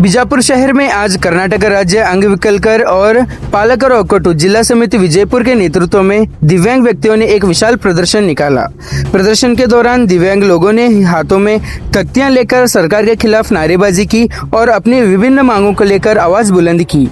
बीजापुर शहर में आज कर्नाटक राज्य अंगविकलकर और पालकर ಒಕ್ಕೂಟ जिला समिति विजयपुर के नेतृत्व में दिव्यांग व्यक्तियों ने एक विशाल प्रदर्शन निकाला। प्रदर्शन के दौरान दिव्यांग लोगों ने हाथों में तख्तियां लेकर सरकार के खिलाफ नारेबाजी की और अपनी विभिन्न मांगों को लेकर आवाज बुलंद की।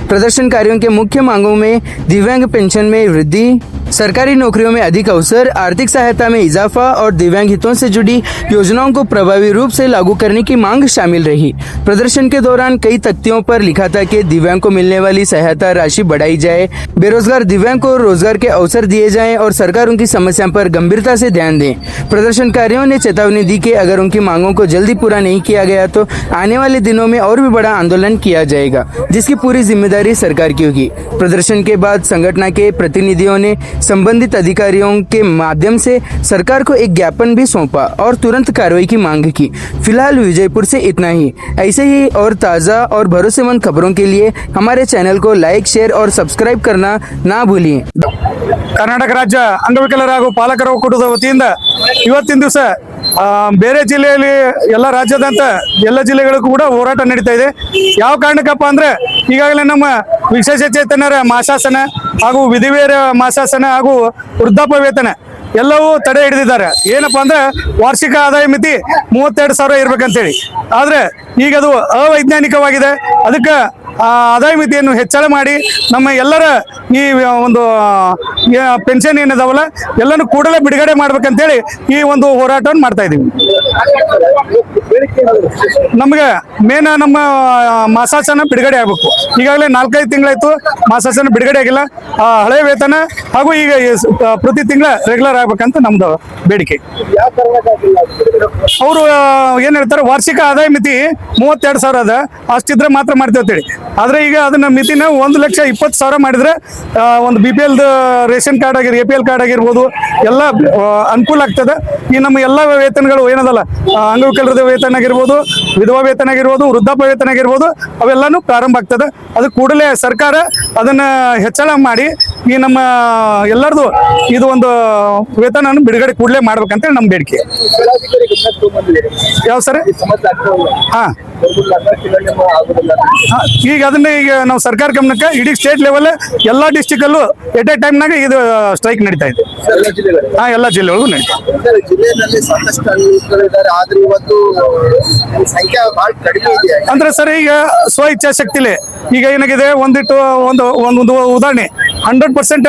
प्रदर्शनकारियों के मुख्य मांगों में दिव्यांग पेंशन में वृद्धि, सरकारी नौकरियों में अधिक अवसर, आर्थिक सहायता में इजाफा और दिव्यांग हितों से जुड़ी योजनाओं को प्रभावी रूप से लागू करने की मांग शामिल रही। प्रदर्शन के दौरान कई तख्तियों पर लिखा था कि दिव्यांग को मिलने वाली सहायता राशि बढ़ाई जाए, बेरोजगार दिव्यांग को रोजगार के अवसर दिए जाएं और सरकार उनकी समस्याओं पर गंभीरता से ध्यान दें। प्रदर्शनकारियों ने चेतावनी दी कि अगर उनकी मांगों को जल्दी पूरा नहीं किया गया तो आने वाले दिनों में और भी बड़ा आंदोलन किया जाएगा, जिसकी पूरी जिम्मेदारी सरकार की होगी। प्रदर्शन के बाद संगठन के प्रतिनिधियों ने संबंधित अधिकारियों के माध्यम से सरकार को एक ज्ञापन भी सौंपा और तुरंत कार्रवाई की मांग की। फिलहाल विजयपुर से इतना ही। ऐसे ही और ताज़ा और भरोसेमंद खबरों के लिए हमारे चैनल को लाइक, शेयर और सब्सक्राइब करना ना भूलिए। कर्नाटक राज्य अंगविकलर ಹಾಗೂ ಪಾಲಕರ ಒಕ್ಕೂಟದ ವತಿಯಿಂದ ಇವತ್ತಿನ ದಿವಸ ಬೇರೆ ಜಿಲ್ಲೆಯಲ್ಲಿ ಎಲ್ಲ ರಾಜ್ಯದಂತ ಎಲ್ಲ ಜಿಲ್ಲೆಗಳಿಗೂ ಕೂಡ ಹೋರಾಟ ನಡೀತಾ ಇದೆ। ಯಾವ ಕಾರಣಕ್ಕಪ್ಪ ಅಂದ್ರೆ ಈಗಾಗಲೇ ನಮ್ಮ ವಿಶೇಷಚೇತನರ ಮಾಸಾಸನ ಹಾಗೂ ವಿಧವೆಯರ ಮಾಸಾಸನ ಹಾಗೂ ವೃದ್ಧಾಪ್ಯ ವೇತನ ಎಲ್ಲವೂ ತಡೆ ಹಿಡಿದಿದ್ದಾರೆ। ಏನಪ್ಪಾ ಅಂದ್ರೆ ವಾರ್ಷಿಕ ಆದಾಯ ಮಿತಿ 32,000 ಇರ್ಬೇಕಂತ ಹೇಳಿ, ಆದ್ರೆ ಈಗ ಅದು ಅವೈಜ್ಞಾನಿಕವಾಗಿದೆ। ಅದಕ್ಕೆ ಆದಾಯ ಮಿತಿಯನ್ನು ಹೆಚ್ಚಳ ಮಾಡಿ ನಮ್ಮ ಎಲ್ಲರ ಈ ಒಂದು ಪೆನ್ಷನ್ ಏನಿದಾವಲ್ಲ ಎಲ್ಲನೂ ಕೂಡಲೇ ಬಿಡುಗಡೆ ಮಾಡ್ಬೇಕಂತೇಳಿ ಈ ಒಂದು ಹೋರಾಟವನ್ನು ಮಾಡ್ತಾ ಇದೀವಿ। ನಮಗೆ ಮೇನ್ ನಮ್ಮ ಮಾಸಾಸನ ಬಿಡುಗಡೆ ಆಗಬೇಕು। ಈಗಾಗಲೇ 4-5 ತಿಂಗಳಾಯ್ತು ಮಾಸಾಸನ ಬಿಡುಗಡೆ ಆಗಿಲ್ಲ। ಹಳೆ ವೇತನ ಹಾಗೂ ಈಗ ಪ್ರತಿ ತಿಂಗಳ ರೆಗ್ಯುಲರ್ ಆಗ್ಬೇಕಂತ ನಮ್ದು ಬೇಡಿಕೆ। ಅವರು ಏನ್ ಹೇಳ್ತಾರೆ, ವಾರ್ಷಿಕ ಆದಾಯ ಮಿತಿ 32,000 ಅದ, ಅಷ್ಟಿದ್ರೆ ಮಾತ್ರ ಮಾಡ್ತೇವೆ ಅಂತೇಳಿ। ಆದ್ರೆ ಈಗ ಅದನ್ನ ಮಿತಿನ 1,20,000 ಮಾಡಿದ್ರೆ ಒಂದು BPL ration card APL card ಆಗಿರ್ಬೋದು ಎಲ್ಲ ಅನುಕೂಲ ಆಗ್ತದೆ। ಈ ನಮ್ಮ ಎಲ್ಲ ವೇತನಗಳು ಏನದಲ್ಲ, ಅಂಗವಿಕಲರದ ವೇತನ ಆಗಿರ್ಬೋದು, ವಿಧವಾ ವೇತನ ಆಗಿರ್ಬೋದು, ವೃದ್ಧಾಪ್ಯ ವೇತನ ಆಗಿರ್ಬೋದು, ಅವೆಲ್ಲಾನು ಪ್ರಾರಂಭ ಆಗ್ತದೆ। ಅದು ಕೂಡಲೇ ಸರ್ಕಾರ ಅದನ್ನ ಹೆಚ್ಚಳ ಮಾಡಿ ಈ ನಮ್ಮ ಎಲ್ಲರದು ಇದು ಒಂದು ವೇತನ ಬಿಡುಗಡೆ ಕೂಡಲೇ ಮಾಡ್ಬೇಕಂತೇಳಿ ನಮ್ಮ ಬೇಡಿಕೆ। ಯಾವ ಸರ್? ಹಾ, ಈಗ ಅದನ್ನ ಈಗ ನಾವು ಸರ್ಕಾರ ಗಮನಕ್ಕೆ ಇಡೀ ಸ್ಟೇಟ್ ಲೆವೆಲ್ ಎಲ್ಲಾ ಡಿಸ್ಟಿಕ್ ಅಲ್ಲೂ ಎಟ್ ಎ ಟೈಮ್ ನಾಗ ಇದು ಸ್ಟ್ರೈಕ್ ನಡೀತಾ ಇದೆ। ಹಾ, ಎಲ್ಲ ಜಿಲ್ಲೆಗಳಿಗೂ ನಡೀತಾ ಇದೆ। ಜಿಲ್ಲೆಯಲ್ಲಿ ಸಾಕಷ್ಟು ಅಂಗವಿಕಲರಿದ್ದಾರೆ, ಆದ್ರೆ ಇವತ್ತು ಸಂಖ್ಯೆ ಬಹಳ ಕಡಿಮೆ ಇದೆ ಅಂದ್ರೆ ಸರ್, ಈಗ ಸ್ವ ಇಚ್ಛಾಶಕ್ತಿಲೆ ಈಗ ಏನಾಗಿದೆ, ಒಂದು ಉದಾಹರಣೆ 100%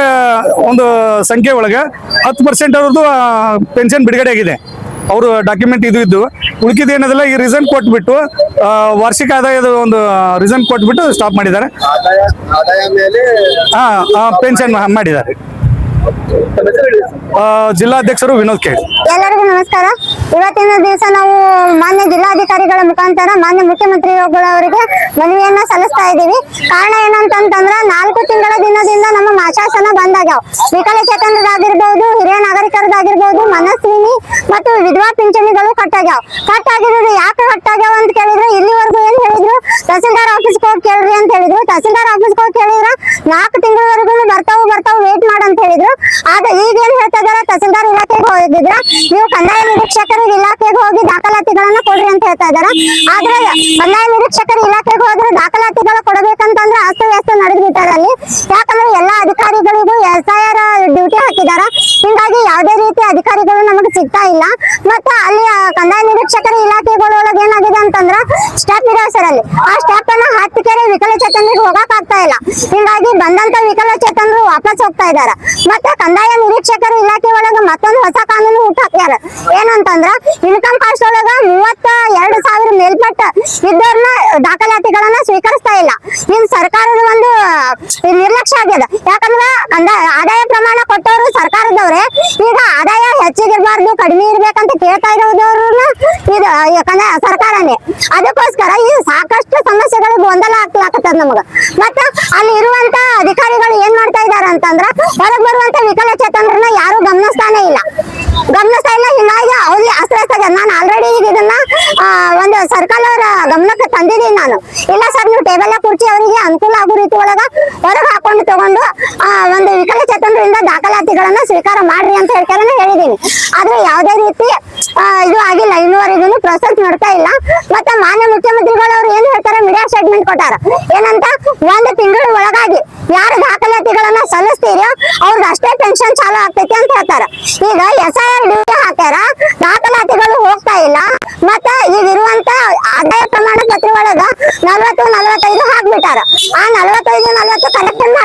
ಒಂದು ಸಂಖ್ಯೆ ಒಳಗೆ 10% ಅವ್ರದ್ದು ಪೆನ್ಷನ್ ಬಿಡುಗಡೆ ಆಗಿದೆ। ಅವರು ಡಾಕ್ಯುಮೆಂಟ್ ಇದ್ದು ಉಳಿಕಿದ ಏನದಲ್ಲ, ಈ ರೀಸನ್ ಕೊಟ್ಬಿಟ್ಟು ವಾರ್ಷಿಕ ಆದಾಯದ ಒಂದು ರೀಸನ್ ಕೊಟ್ಬಿಟ್ಟು ಸ್ಟಾಪ್ ಮಾಡಿದ್ದಾರೆ। ಆದಾಯ ಮೇಲೆ ಪೆನ್ಷನ್ ಮಾಡಿದ್ದಾರೆ। ಜಿಲ್ಲಾಧ್ಯಕ್ಷರು ವಿನೋದ್ ಕೆ. ಎಲ್ಲರಿಗೂ ನಮಸ್ಕಾರ। ಇವತ್ತಿನ ದಿವಸ ನಾವು ಮಾನ್ಯ ಜಿಲ್ಲಾಧಿಕಾರಿಗಳ ಮುಖಾಂತರ ಮಾನ್ಯ ಮುಖ್ಯಮಂತ್ರಿಗಳವರಿಗೆ ಮನವಿಯನ್ನ ಸಲ್ಲಿಸ್ತಾ ಇದ್ದೀವಿ। ಕಾರಣ ಏನಂತಂದ್ರೆ 4 ತಿಂಗಳ ದಿನದಿಂದ ನಮ್ಮ ಮಾಸಾಸನ ಬಂದ್ ಆಗ್ಯಾವ। ವಿಕಲಚೇತನರಾಗಿರ್ಬೋದು, ಹಿರಿಯ ನಾಗರಿಕರದಾಗಿರ್ಬೋದು, ಮನಸ್ವಿನಿ ಮತ್ತು ವಿಧವಾ ಪಿಂಚಣಿಗಳು ಕಟ್ಟಾಗ್ಯಾವ। ಕಟ್ಟಾಗಿರೋದು ಯಾಕೆ ಕಟ್ಟಾಗ್ಯಾವ ಅಂತ ಕೇಳಿದ್ರೆ, ಇಲ್ಲಿವರೆಗೂ ಏನ್ ಹೇಳಿದ್ರು, ತಹಸೀಲ್ದಾರ್ ಆಫೀಸ್ಗೆ ಹೋಗಿ ಕೇಳ್ರಿ ಅಂತ ಹೇಳಿದ್ರು। ತಹಸೀಲ್ದಾರ್ ಆಫೀಸ್ಗೆ ಹೋಗಿ ಕೇಳಿದ್ರ 4 ತಿಂಗಳವರೆಗೂ ಬರ್ತಾವು ವೇಟ್ ಮಾಡಂತ ಹೇಳಿದ್ರು। ಆದ್ರೆ ಈಗ ಏನ್ ಹೇಳ್ತಾ ಇದಾರೆ, ತಹಸೀಲ್ದಾರ್ ಇಲಾಖೆಗೆ ಹೋಗಿದ್ರ ನೀವು ಕಂದಾಯ ನಿರೀಕ್ಷಕರ ಇಲಾಖೆಗೆ ಹೋಗಿ ದಾಖಲಾತಿಗಳನ್ನ ಕೊಡ್ರಿ ಅಂತ ಹೇಳ್ತಾ ಇದಾರೆ। ಆದ್ರೆ ಕಂದಾಯ ನಿರೀಕ್ಷಕರ ಇಲಾಖೆಗೆ ಹೋದ್ರೆ ದಾಖಲಾತಿಗಳ ಕೊಡಬೇಕಂತಂದ್ರೆ ಅಸ್ತವ್ಯಸ್ತ ನಡೆದು ಬಿಟ್ಟಾರೆ ಅಲ್ಲಿ। ಯಾಕಂದ್ರೆ ಎಲ್ಲಾ ಅಧಿಕಾರಿಗಳಿಗೂ SIR ಡ್ಯೂಟಿ ಹಾಕಿದಾರ, ಹಿಂಗಾಗಿ ಯಾವುದೇ ರೀತಿ ಅಧಿಕಾರಿಗಳು ನಮಗೆ ಸಿಗ್ತಾ ಇಲ್ಲ। ಮತ್ತೆ ಅಲ್ಲಿ ಕಂದಾಯ ನಿರೀಕ್ಷಕರ ಇಲಾಖೆಗಳೊಳಗೆ ಏನಾಗಿದೆ ಅಂತಂದ್ರ ಸ್ಟೆಪ್ ಇರೋ ಸರ್, ಅಲ್ಲಿ ಆ ಸ್ಟೆಪ್ ಅನ್ನ ಹತ್ತಿ ಕೆರೆ ವಿಕಲಚೇತನರಿಗೆ ಹೋಗಕ್ ಆಗ್ತಾ ಇಲ್ಲ। ಹಿಂಗಾಗಿ ಬಂದಂತ ವಿಕಲಚೇತನರು ವಾಪಸ್ ಹೋಗ್ತಾ ಇದಾರ। ಮತ್ತೆ ಕಂದಾಯ ನಿರೀಕ್ಷಕರ ಇಲಾಖೆ ಒಳಗ ಮತ್ತೊಂದು ಹೊಸ ಕಾನೂನು ಹುಟ್ಟಾಕ್ಯಾರ। ಏನಂತಂದ್ರ ಇನ್ಕಮ್ ಕಾಸ್ಟ್ ಒಳಗ 32,000 ಮೇಲ್ಪಟ್ಟ ಇದ್ದವ್ರನ್ನ ದಾಖಲಾತಿಗಳನ್ನ ಸ್ವೀಕರಿಸ್ತಾ ಇಲ್ಲ। ಇದು ಸರ್ಕಾರದ ಒಂದು ನಿರ್ಲಕ್ಷ್ಯ ಆಗ್ಯದ। ಯಾಕಂದ್ರ ಆದಾಯ ಪ್ರಮಾಣ ಕೊಟ್ಟವರು ಸರ್ಕಾರದವ್ರೆ, ಈಗ ಆದಾಯ ಹೆಚ್ಚಿಗಿರ್ಬಾರ್ದು ಕಡಿಮೆ ಇರ್ಬೇಕಂತ ಕೇಳ್ತಾ ಇರೋದವ್ರನ್ನ ಇದು ಸರ್ಕಾರನೇ। ಅದಕ್ಕೋಸ್ಕರ ಇದು ಸಾಕಷ್ಟು ಸಮಸ್ಯೆಗಳು ಗೊಂದಲ ಆಗ್ಲಾಕತ್ತದ ನಮಗ। ಮತ್ತ ಅಲ್ಲಿ ಇರುವಂತ ಅಧಿಕಾರಿಗಳು ಏನ್ ಮಾಡ್ತಾ ಇದಾರ ಅಂತಂದ್ರ, ಹೊರಗೆ ಬರುವಂತ ವಿಕಲಚೇತನರನ್ನ ಯಾರು ಗಮನಿಸ್ತಾನೆ ಇಲ್ಲ। ಹಿಂಗಾಗಿ ಅವ್ರಿಗೆ ಅಸ್ತ್ರಸ್ತ ನಾನು ಆಲ್ರೆಡಿ ಇದನ್ನ ಒಂದು ಸರ್ಕಾರವರ ಗಮನಕ್ಕೆ ತಂದಿದ್ದೀನಿ ನಾನು। ಇಲ್ಲ ಸರ್, ನೀವು ಟೇಬಲ್ ಕುರ್ಚಿ ಅವರಿಗೆ ಅನುಕೂಲ ಆಗೋ ರೀತಿ ಒಳಗ ಹೊರಗೆ ಹಾಕೊಂಡು ತಗೊಂಡು ಒಂದು ವಿಕಲಚೇತನರಿಂದ ದಾಖಲಾತಿಗಳನ್ನ ಸ್ವೀಕಾರ ಮಾಡ್ರಿ ಅಂತ ಹೇಳಿದೀನಿ। ಆದ್ರೆ ಯಾವುದೇ ರೀತಿ ಇದು ಆಗಿಲ್ಲ, ಇನ್ನೂವರೆಗೂ ಪ್ರೊಸೆಸ್ ಮಾಡ್ತಾ ಇಲ್ಲ। ಮತ್ತೆ ಮಾನ್ಯ ಮುಖ್ಯಮಂತ್ರಿಗಳು ಅವ್ರು ಏನ್ ಹೇಳ್ತಾರೆ, ಮೀಡಿಯಾ ಸ್ಟೇಟ್ಮೆಂಟ್ ಕೊಟ್ಟಾರ. ಏನಂತ 1 ತಿಂಗಳ ಒಳಗಾಗಿ ಯಾರು ದಾಖಲಾತಿಗಳನ್ನ ಸಲ್ಲಿಸ್ತೀರೋ ಅವ್ರಿಗೆ ಅಷ್ಟೇ ಪೆನ್ಷನ್ ಚಾಲು ಆಗ್ತೈತಿ ಅಂತ ಹೇಳ್ತಾರ. ಈಗ SIR ಡ್ಯೂಟಿ ಹಾಕ್ಯಾರ, ದಾಖಲಾತಿಗಳು ಹೋಗ್ತಾ ಇಲ್ಲ. ಮತ್ತ ಈಗ ಇರುವಂತ ಆದಾಯ ಪ್ರಮಾಣ ಪತ್ರ ಒಳಗ 40-45 ಹಾಕ್ಬಿಟ್ಟಾರ. ಆ 45-40 ಕಲೆಕ್ಷನ್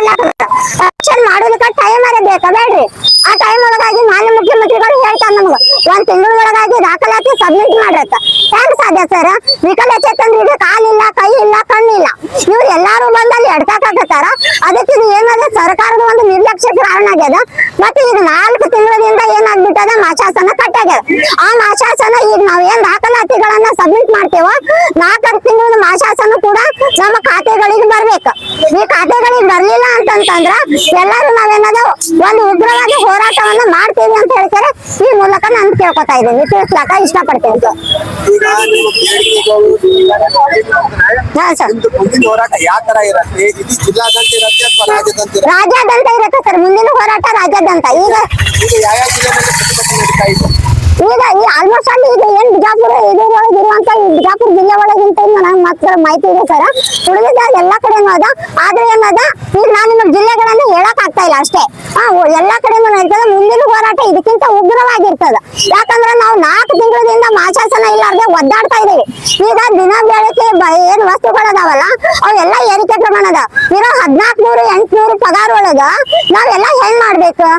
ಕಲೆಕ್ಷನ್ ಮಾಡೋದಕ್ಕೆ ಟೈಮ್ ಅರೇ ಬೇಕಾ ಬೇಡ್ರಿ? ಆ ಟೈಮ್ ಒಳಗಾಗಿ ಮಾನ್ಯ ಮುಖ್ಯಮಂತ್ರಿಗಳು ಹೇಳ್ತಾರ ನಮ್ಗ 1 ತಿಂಗಳ ಒಳಗಾಗಿ ದಾಖಲಾತಿ ಸಬ್ಮಿಟ್ ಮಾಡ್ರತ್ತ. ಹೆಂಗ್ ಸಾಧ್ಯ ಸರ್? ವಿಕಲಚೇತನರಿಗೆ ಕಾಲಿಲ್ಲ, ಕೈ ಇಲ್ಲ, ಕಣ್ಣಿಲ್ಲ, ಇವ್ರು ಎಲ್ಲಾರು ಬಂದಲ್ಲಿ ಎಡ್ಕಾಕತ್ತಾರ. ಅದಕ್ಕೆ ಇದು ಏನದ ಸರ್ಕಾರದ ಒಂದು ನಿರ್ಲಕ್ಷ್ಯ ಕಾರಣ ಆಗ್ಯದ. ಮತ್ತೆ ಈಗ 4 ತಿಂಗಳಿಂದ ಏನಾಗ್ಬಿಟ್ಟದ, ಮಾಶಾಸನ ಕಟ್ಟಾಗ್ಯದ. ಆ ಮಾಶಾಸನ ಈಗ ನಾವ್ ಏನ್ ದಾಖಲಾತಿಗಳನ್ನ ಸಬ್ಮಿಟ್ ಮಾಡ್ತೇವ, 4 ತಿಂಗಳ ಮಾಶಾಸನ ಕೂಡ ನಮ್ಮ ಖಾತೆಗಳಿಗೆ ಬರ್ಬೇಕು. ಈ ಖಾತೆಗಳಿಗೆ ಬರ್ಲಿಲ್ಲ ಅಂತಂದ್ರ ಎಲ್ಲಾರು ನಾವೇನದ ಒಂದು ಉಗ್ರವಾದ ಹೋರಾಟವನ್ನ ಮಾಡ್ತೀವಿ ಅಂತ ಹೇಳ್ತಾರೆ. ಈ ಮೂಲಕ ನಾನು ಕೇಳ್ಕೊತಾ ಇದ್ದೀನಿ, ತಿಳಿಸ್ಲಾಕ ಇಷ್ಟಪಡ್ತೇನೆ ಸರ್. ಈಗ ನಿಮ್ಮ ಬೇಡಿಕೆಗಳು ಹಾ ಸರ್, ಮುಂದಿನ ಹೋರಾಟ ಯಾವ ತರ ಇರತ್ತೆ? ಇದು ಜಿಲ್ಲಾದಂತ ಇರತ್ತೆ ಅಥವಾ ರಾಜ್ಯದಂತ ಇರತ್ತೆ? ರಾಜ್ಯಾದ್ಯಂತ ಇರುತ್ತೆ ಸರ್ ಮುಂದಿನ ಹೋರಾಟ, ರಾಜ್ಯಾದ್ಯಂತ. ಈಗ ಯಾವ ಜಿಲ್ಲೆಯಲ್ಲಿ ಪ್ರತಿಭಟನೆ ನಡೀತಾ ಇದೆ? ಈಗ ಈ ಆಲ್ಮೋಸ್ಟ್ ಅಲ್ಲಿ ಈಗ ಏನ್ ಬಿಜಾಪುರ ಇದರೊಳಗೆ ಇರುವಂತ ಈ ಬಿಜಾಪುರ ಜಿಲ್ಲೆ ಒಳಗಿಂತ ನನಗೆ ಮಾತ್ರ ಮಾಹಿತಿ ಇದೆ ಸರ್. ಉಳಿದ ಎಲ್ಲಾ ಕಡೆನೂ ಅದ. ಆದ್ರೆ ಏನದ, ಈಗ ನಾನು ನಿಮಗೆ ಜಿಲ್ಲೆಗಳನ್ನ ಹೇಳಕ್ ಆಗ್ತಾ ಇಲ್ಲ ಅಷ್ಟೇ. ಎಲ್ಲಾ ಕಡೆನೂ ನಡೀತದ. ಮುಂದಿನ ಹೋರಾಟ ಇದಕ್ಕಿಂತ ಉಗ್ರವಾಗಿರ್ತದ. ಯಾಕಂದ್ರೆ ನಾವು 4 ತಿಂಗಳಿಂದ ಮಾಶಾಸನ ಇಲ್ಲಾರ್ದೆ ಒದ್ದಾಡ್ತಾ ಇದೀವಿ. ಈಗ ದಿನ ಬೆಳಗ್ಗೆ ಏನ್ ವಸ್ತುಗಳದಾವಲ್ಲ ಅವೆಲ್ಲ ಏರಿಕೆ ಪ್ರಮಾಣ ಅದ. ಇರೋ 1400-800 ಪಗಾರ ಒಳಗ ನಾವೆಲ್ಲ ಹೆಂಗ್ ಮಾಡ್ಬೇಕು?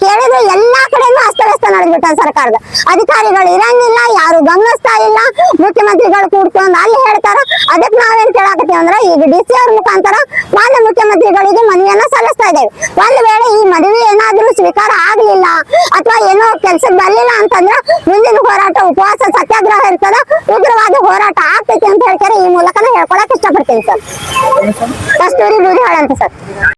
ಕೇಳಿದ್ರೆ ಎಲ್ಲಾ ಕಡೆನೂ ಅಸ್ತವ್ಯಸ್ತ ನಡೆದ್ಬಿಟ್ಟ ಸರ್ಕಾರದ ಅಧಿಕಾರಿಗಳು ಇರಂಗಿಲ್ಲ, ಯಾರು ಗಮನಿಸ್ತಾ ಇಲ್ಲ. ಮುಖ್ಯಮಂತ್ರಿಗಳು ಕೂಡ್ಕೊಂಡು ಅಲ್ಲಿ ಹೇಳ್ತಾರ. ಅದಕ್ಕೆ ನಾವೇನ್ ಕೇಳಾಕತ್ತೀವಿ ಅಂದ್ರೆ, ಈಗ DC ಅವ್ರ ಮುಖಾಂತರ ಮಾನ್ಯ ಮುಖ್ಯಮಂತ್ರಿಗಳಿಗೆ ಮನವಿಯನ್ನ ಸಲ್ಲಿಸ್ತಾ ಇದ್ದೇವೆ. ಒಂದ್ ವೇಳೆ ಈ ಮನವಿ ಏನಾದ್ರೂ ಸ್ವೀಕಾರ ಆಗ್ಲಿಲ್ಲ ಅಥವಾ ಏನೋ ಕೆಲ್ಸಕ್ಕೆ ಬರ್ಲಿಲ್ಲ ಅಂತಂದ್ರ ಮುಂದಿನ ಹೋರಾಟ ಉಪವಾಸ ಸತ್ಯಾಗ್ರಹ ಇರ್ತದ, ಉಗ್ರವಾದ ಹೋರಾಟ ಆಗ್ತೈತಿ ಅಂತ ಹೇಳ್ತಾರೆ. ಈ ಮೂಲಕ ಹೇಳ್ಕೊಳಕ್ ಇಷ್ಟಪಡ್ತೀನಿ ಸರ್. ಕಸ್ತೂರಿ ಬೂದಿಹಾಳ ಅಂತ ಸರ್.